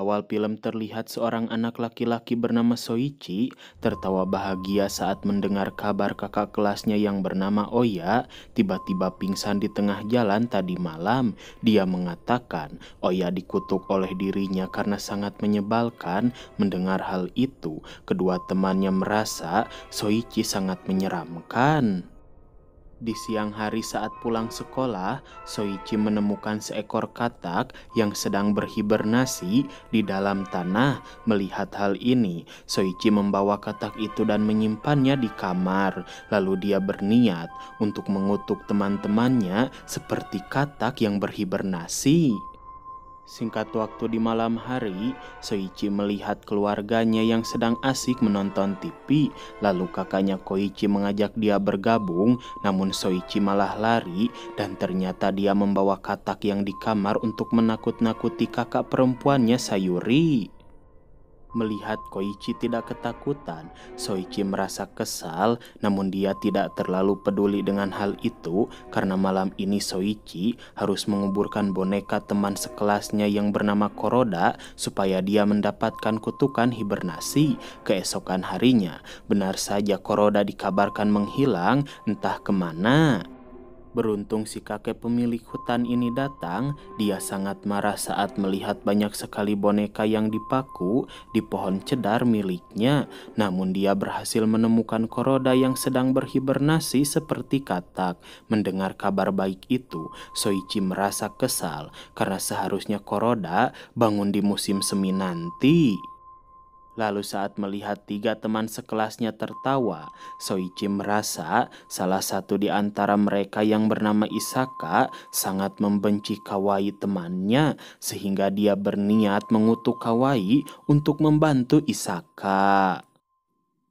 awal film terlihat seorang anak laki-laki bernama Soichi tertawa bahagia saat mendengar kabar kakak kelasnya yang bernama Oya tiba-tiba pingsan di tengah jalan tadi malam. Dia mengatakan Oya dikutuk oleh dirinya karena sangat menyebalkan. Mendengar hal itu, kedua temannya merasa Soichi sangat menyeramkan. Di siang hari saat pulang sekolah, Soichi menemukan seekor katak yang sedang berhibernasi di dalam tanah. Melihat hal ini, Soichi membawa katak itu dan menyimpannya di kamar. Lalu dia berniat untuk mengutuk teman-temannya seperti katak yang berhibernasi. Singkat waktu di malam hari, Soichi melihat keluarganya yang sedang asik menonton TV. Lalu kakaknya Koichi mengajak dia bergabung, namun Soichi malah lari dan ternyata dia membawa katak yang di kamar untuk menakut-nakuti kakak perempuannya Sayuri. Melihat Koichi tidak ketakutan, Soichi merasa kesal, namun dia tidak terlalu peduli dengan hal itu karena malam ini Soichi harus menguburkan boneka teman sekelasnya yang bernama Koroda supaya dia mendapatkan kutukan hibernasi. Keesokan harinya, benar saja Koroda dikabarkan menghilang entah kemana. Beruntung si kakek pemilik hutan ini datang. Dia sangat marah saat melihat banyak sekali boneka yang dipaku di pohon cedar miliknya. Namun dia berhasil menemukan Koroda yang sedang berhibernasi seperti katak. Mendengar kabar baik itu, Soichi merasa kesal karena seharusnya Koroda bangun di musim semi nanti. Lalu saat melihat tiga teman sekelasnya tertawa, Soichi merasa salah satu di antara mereka yang bernama Isaka sangat membenci Kawai temannya, sehingga dia berniat mengutuk Kawai untuk membantu Isaka.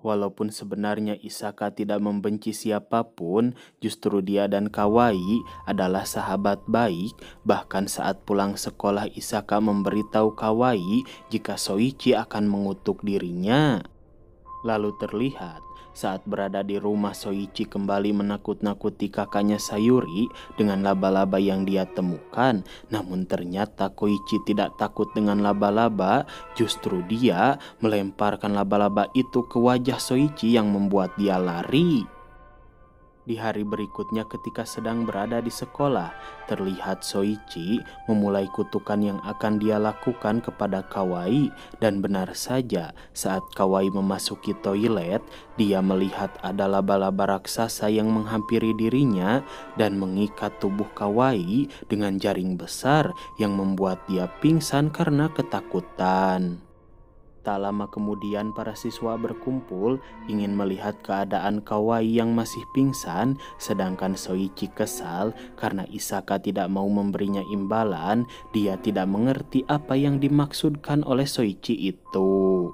Walaupun sebenarnya Isaka tidak membenci siapapun, justru dia dan Kawai adalah sahabat baik. Bahkan saat pulang sekolah Isaka memberitahu Kawai jika Soichi akan mengutuk dirinya. Lalu terlihat saat berada di rumah Soichi kembali menakut-nakuti kakaknya Sayuri dengan laba-laba yang dia temukan. Namun ternyata Koichi tidak takut dengan laba-laba, justru dia melemparkan laba-laba itu ke wajah Soichi yang membuat dia lari. Di hari berikutnya ketika sedang berada di sekolah, terlihat Soichi memulai kutukan yang akan dia lakukan kepada Kawai. Dan benar saja, saat Kawai memasuki toilet, dia melihat ada laba-laba raksasa yang menghampiri dirinya dan mengikat tubuh Kawai dengan jaring besar yang membuat dia pingsan karena ketakutan. Tak lama kemudian para siswa berkumpul ingin melihat keadaan Kawai yang masih pingsan, sedangkan Soichi kesal karena Isaka tidak mau memberinya imbalan. Dia tidak mengerti apa yang dimaksudkan oleh Soichi itu.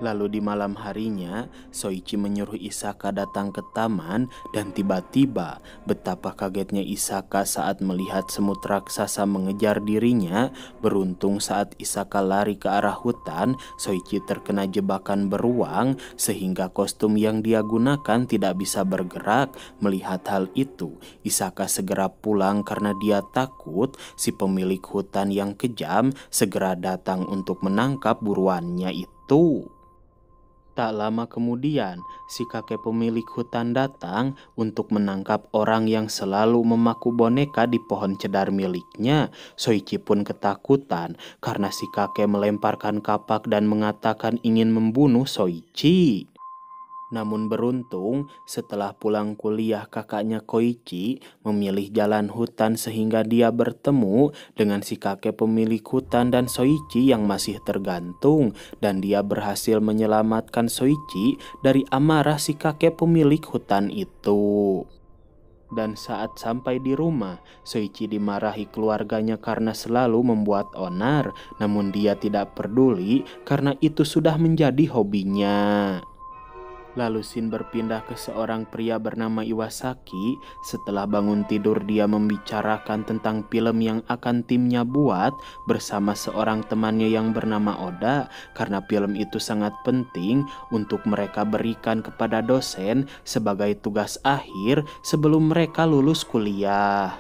Lalu di malam harinya, Soichi menyuruh Isaka datang ke taman dan tiba-tiba betapa kagetnya Isaka saat melihat semut raksasa mengejar dirinya. Beruntung saat Isaka lari ke arah hutan, Soichi terkena jebakan beruang sehingga kostum yang dia gunakan tidak bisa bergerak. Melihat hal itu, Isaka segera pulang karena dia takut si pemilik hutan yang kejam segera datang untuk menangkap buruannya itu. Tak lama kemudian, si kakek pemilik hutan datang untuk menangkap orang yang selalu memaku boneka di pohon cedar miliknya. Soichi pun ketakutan karena si kakek melemparkan kapak dan mengatakan ingin membunuh Soichi. Namun beruntung, setelah pulang kuliah kakaknya Koichi memilih jalan hutan sehingga dia bertemu dengan si kakek pemilik hutan dan Soichi yang masih tergantung. Dan dia berhasil menyelamatkan Soichi dari amarah si kakek pemilik hutan itu. Dan saat sampai di rumah, Soichi dimarahi keluarganya karena selalu membuat onar. Namun dia tidak peduli karena itu sudah menjadi hobinya. Lalu Shin berpindah ke seorang pria bernama Iwasaki. Setelah bangun tidur dia membicarakan tentang film yang akan timnya buat bersama seorang temannya yang bernama Oda. Karena film itu sangat penting untuk mereka berikan kepada dosen sebagai tugas akhir sebelum mereka lulus kuliah.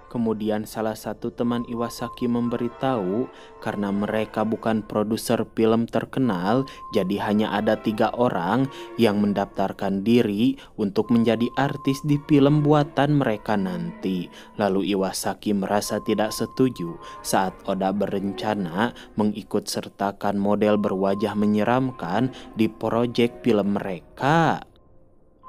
Kemudian salah satu teman Iwasaki memberitahu karena mereka bukan produser film terkenal, jadi hanya ada 3 orang yang mendaftarkan diri untuk menjadi artis di film buatan mereka nanti. Lalu Iwasaki merasa tidak setuju saat Oda berencana mengikut sertakan model berwajah menyeramkan di proyek film mereka.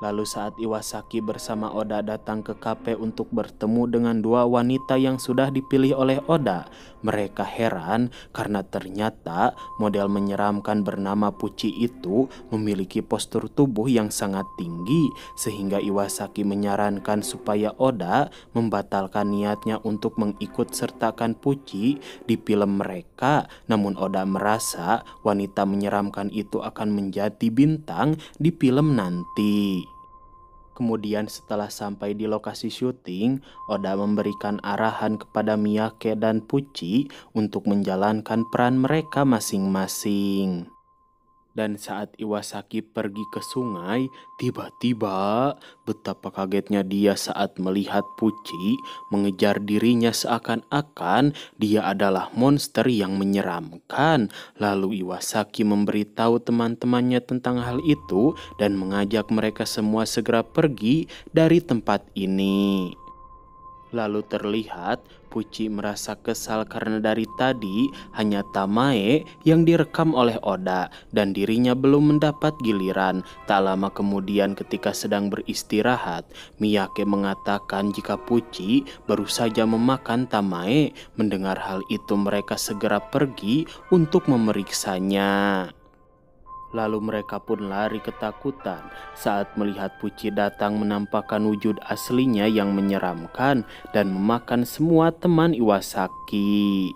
Lalu saat Iwasaki bersama Oda datang ke kafe untuk bertemu dengan 2 wanita yang sudah dipilih oleh Oda, mereka heran karena ternyata model menyeramkan bernama Pucci itu memiliki postur tubuh yang sangat tinggi, sehingga Iwasaki menyarankan supaya Oda membatalkan niatnya untuk mengikut sertakan Pucci di film mereka. Namun Oda merasa wanita menyeramkan itu akan menjadi bintang di film nanti. Kemudian setelah sampai di lokasi syuting, Oda memberikan arahan kepada Miyake dan Pucci untuk menjalankan peran mereka masing-masing. Dan saat Iwasaki pergi ke sungai, tiba-tiba betapa kagetnya dia saat melihat Pucci mengejar dirinya seakan-akan dia adalah monster yang menyeramkan. Lalu Iwasaki memberitahu teman-temannya tentang hal itu dan mengajak mereka semua segera pergi dari tempat ini. Lalu terlihat Pucci merasa kesal karena dari tadi hanya Tamae yang direkam oleh Oda dan dirinya belum mendapat giliran. Tak lama kemudian ketika sedang beristirahat, Miyake mengatakan jika Pucci baru saja memakan Tamae. Mendengar hal itu mereka segera pergi untuk memeriksanya. Lalu mereka pun lari ketakutan saat melihat Pucci datang menampakkan wujud aslinya yang menyeramkan dan memakan semua teman Iwasaki.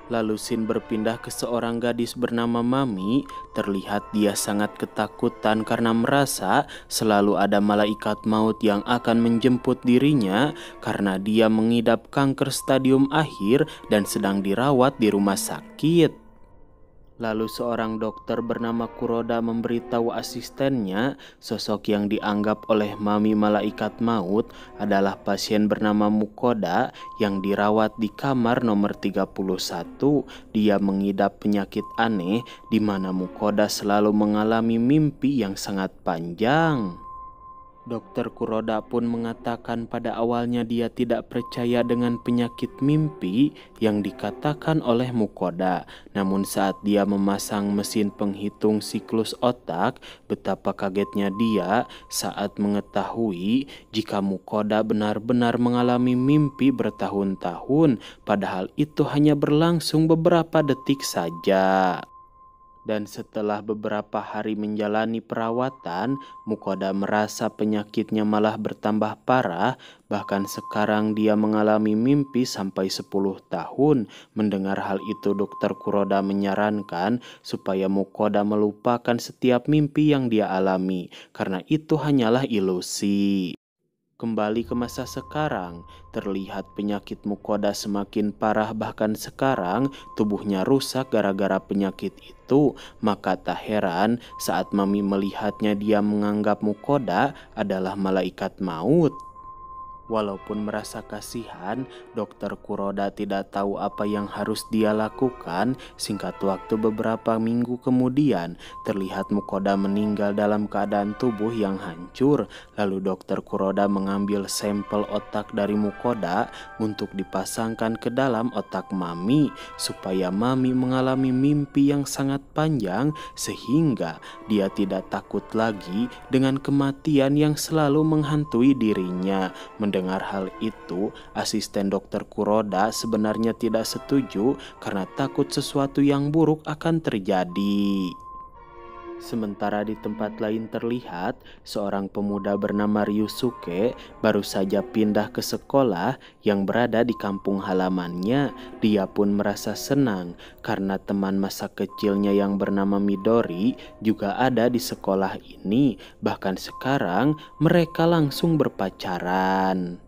Lalu Shin berpindah ke seorang gadis bernama Mami. Terlihat dia sangat ketakutan karena merasa selalu ada malaikat maut yang akan menjemput dirinya karena dia mengidap kanker stadium akhir dan sedang dirawat di rumah sakit. Lalu seorang dokter bernama Kuroda memberitahu asistennya sosok yang dianggap oleh Mami malaikat maut adalah pasien bernama Mukoda yang dirawat di kamar nomor 31. Dia mengidap penyakit aneh di mana Mukoda selalu mengalami mimpi yang sangat panjang. Dokter Kuroda pun mengatakan pada awalnya dia tidak percaya dengan penyakit mimpi yang dikatakan oleh Mukoda. Namun saat dia memasang mesin penghitung siklus otak, betapa kagetnya dia saat mengetahui jika Mukoda benar-benar mengalami mimpi bertahun-tahun, padahal itu hanya berlangsung beberapa detik saja. Dan setelah beberapa hari menjalani perawatan, Mukoda merasa penyakitnya malah bertambah parah. Bahkan sekarang dia mengalami mimpi sampai 10 tahun. Mendengar hal itu, dokter Kuroda menyarankan supaya Mukoda melupakan setiap mimpi yang dia alami, karena itu hanyalah ilusi. Kembali ke masa sekarang, terlihat penyakit Mukoda semakin parah, bahkan sekarang tubuhnya rusak gara-gara penyakit itu. Maka tak heran saat Mami melihatnya dia menganggap Mukoda adalah malaikat maut. Walaupun merasa kasihan, dokter Kuroda tidak tahu apa yang harus dia lakukan. Singkat waktu beberapa minggu kemudian, terlihat Mukoda meninggal dalam keadaan tubuh yang hancur. Lalu dokter Kuroda mengambil sampel otak dari Mukoda untuk dipasangkan ke dalam otak Mami, supaya Mami mengalami mimpi yang sangat panjang sehingga dia tidak takut lagi dengan kematian yang selalu menghantui dirinya. Mendengar hal itu, asisten dokter Kuroda sebenarnya tidak setuju karena takut sesuatu yang buruk akan terjadi. Sementara di tempat lain terlihat seorang pemuda bernama Ryusuke baru saja pindah ke sekolah yang berada di kampung halamannya. Dia pun merasa senang karena teman masa kecilnya yang bernama Midori juga ada di sekolah ini. Bahkan sekarang mereka langsung berpacaran.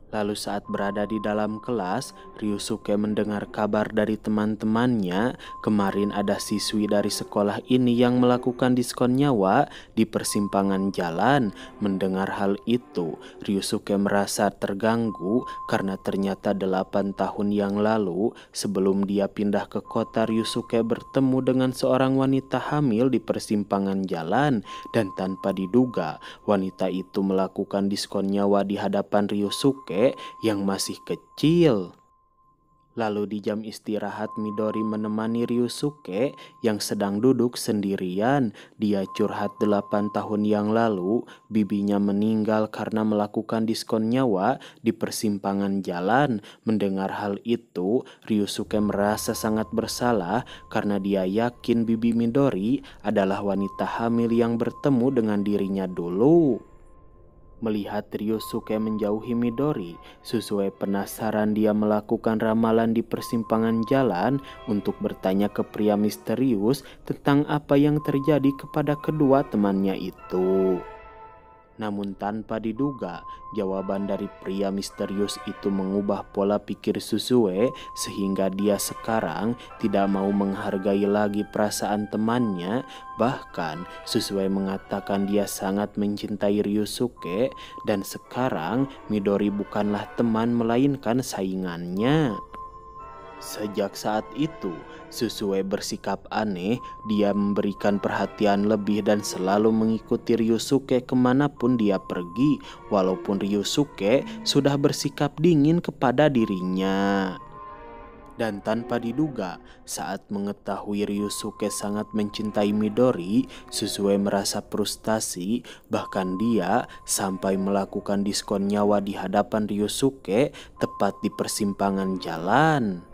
Lalu saat berada di dalam kelas, Ryusuke mendengar kabar dari teman-temannya. Kemarin ada siswi dari sekolah ini yang melakukan diskon nyawa di persimpangan jalan. Mendengar hal itu, Ryusuke merasa terganggu karena ternyata 8 tahun yang lalu, sebelum dia pindah ke kota, Ryusuke bertemu dengan seorang wanita hamil di persimpangan jalan. Dan tanpa diduga, wanita itu melakukan diskon nyawa di hadapan Ryusuke yang masih kecil. Lalu di jam istirahat, Midori menemani Ryusuke yang sedang duduk sendirian. Dia curhat 8 tahun yang lalu bibinya meninggal karena melakukan diskon nyawa di persimpangan jalan. Mendengar hal itu, Ryusuke merasa sangat bersalah karena dia yakin bibi Midori adalah wanita hamil yang bertemu dengan dirinya dulu. Melihat Ryusuke menjauhi Midori, Susue penasaran. Dia melakukan ramalan di persimpangan jalan untuk bertanya ke pria misterius tentang apa yang terjadi kepada kedua temannya itu. Namun tanpa diduga, jawaban dari pria misterius itu mengubah pola pikir Susue sehingga dia sekarang tidak mau menghargai lagi perasaan temannya. Bahkan Susue mengatakan dia sangat mencintai Ryusuke dan sekarang Midori bukanlah teman melainkan saingannya. Sejak saat itu, Susue bersikap aneh. Dia memberikan perhatian lebih dan selalu mengikuti Ryusuke kemanapun dia pergi, walaupun Ryusuke sudah bersikap dingin kepada dirinya. Dan tanpa diduga, saat mengetahui Ryusuke sangat mencintai Midori, Susue merasa frustasi. Bahkan dia sampai melakukan diskon nyawa di hadapan Ryusuke tepat di persimpangan jalan.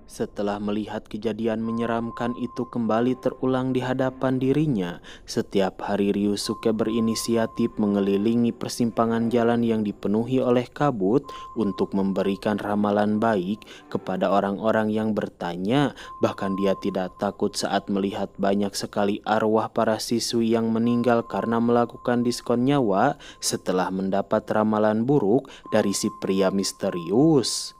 Setelah melihat kejadian menyeramkan itu kembali terulang di hadapan dirinya, setiap hari Ryusuke berinisiatif mengelilingi persimpangan jalan yang dipenuhi oleh kabut untuk memberikan ramalan baik kepada orang-orang yang bertanya. Bahkan dia tidak takut saat melihat banyak sekali arwah para siswi yang meninggal karena melakukan diskon nyawa setelah mendapat ramalan buruk dari si pria misterius.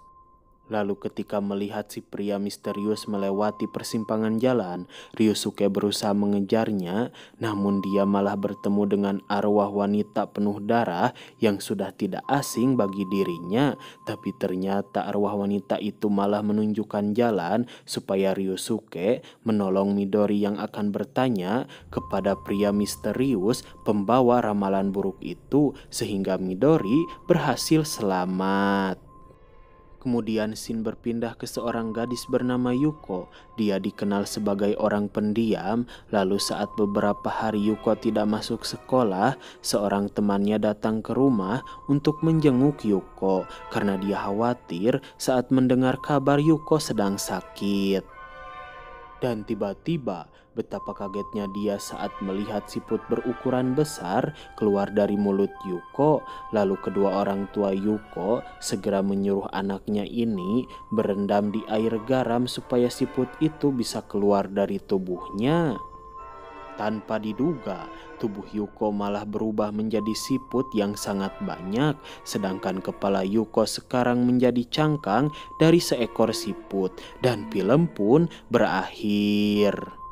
Lalu ketika melihat si pria misterius melewati persimpangan jalan, Ryusuke berusaha mengejarnya, namun dia malah bertemu dengan arwah wanita penuh darah yang sudah tidak asing bagi dirinya. Tapi ternyata arwah wanita itu malah menunjukkan jalan supaya Ryusuke menolong Midori yang akan bertanya kepada pria misterius pembawa ramalan buruk itu, sehingga Midori berhasil selamat. Kemudian scene berpindah ke seorang gadis bernama Yuko. Dia dikenal sebagai orang pendiam. Lalu saat beberapa hari Yuko tidak masuk sekolah, seorang temannya datang ke rumah untuk menjenguk Yuko karena dia khawatir saat mendengar kabar Yuko sedang sakit. Dan tiba-tiba betapa kagetnya dia saat melihat siput berukuran besar keluar dari mulut Yuko. Lalu kedua orang tua Yuko segera menyuruh anaknya ini berendam di air garam supaya siput itu bisa keluar dari tubuhnya. Tanpa diduga, tubuh Yuko malah berubah menjadi siput yang sangat banyak, sedangkan kepala Yuko sekarang menjadi cangkang dari seekor siput, dan film pun berakhir.